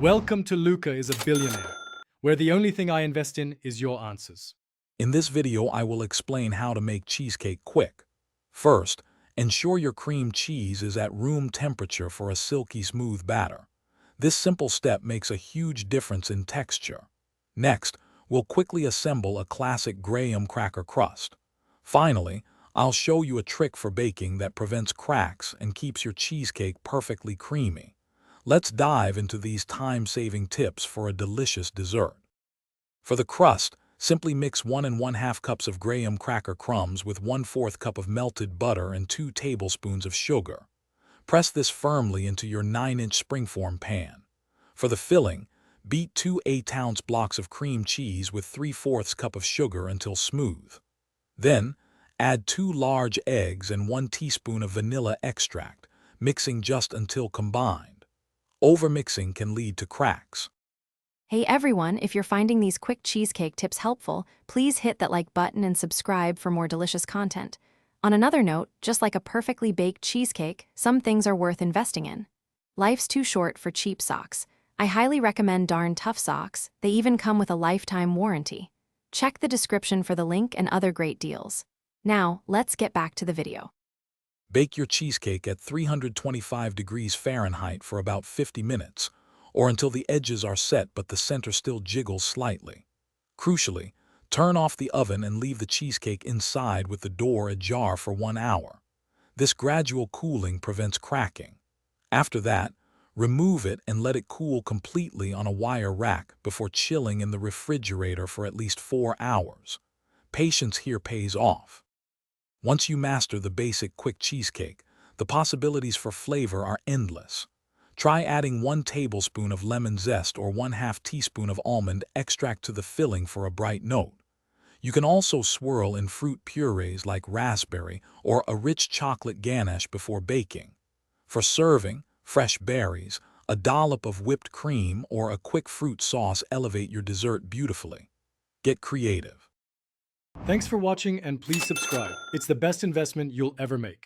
Welcome to Luca is a Billionaire, where the only thing I invest in is your answers. In this video, I will explain how to make cheesecake quick. First, ensure your cream cheese is at room temperature for a silky smooth batter. This simple step makes a huge difference in texture. Next, we'll quickly assemble a classic graham cracker crust. Finally, I'll show you a trick for baking that prevents cracks and keeps your cheesecake perfectly creamy. Let's dive into these time-saving tips for a delicious dessert. For the crust, simply mix 1 1/2 cups of graham cracker crumbs with 1/4 cup of melted butter and 2 tablespoons of sugar. Press this firmly into your 9-inch springform pan. For the filling, beat 2 8-ounce blocks of cream cheese with 3/4 cup of sugar until smooth. Then, add 2 large eggs and 1 teaspoon of vanilla extract, mixing just until combined. Overmixing can lead to cracks. Hey everyone, if you're finding these quick cheesecake tips helpful, please hit that like button and subscribe for more delicious content. On another note, just like a perfectly baked cheesecake, some things are worth investing in. Life's too short for cheap socks. I highly recommend Darn Tough socks. They even come with a lifetime warranty. Check the description for the link and other great deals. Now, let's get back to the video. Bake your cheesecake at 325 degrees Fahrenheit for about 50 minutes, or until the edges are set but the center still jiggles slightly. Crucially, turn off the oven and leave the cheesecake inside with the door ajar for 1 hour. This gradual cooling prevents cracking. After that, remove it and let it cool completely on a wire rack before chilling in the refrigerator for at least 4 hours. Patience here pays off. Once you master the basic quick cheesecake, the possibilities for flavor are endless. Try adding 1 tablespoon of lemon zest or 1/2 teaspoon of almond extract to the filling for a bright note. You can also swirl in fruit purees like raspberry or a rich chocolate ganache before baking. For serving, fresh berries, a dollop of whipped cream or a quick fruit sauce elevate your dessert beautifully. Get creative. Thanks for watching and please subscribe. It's the best investment you'll ever make.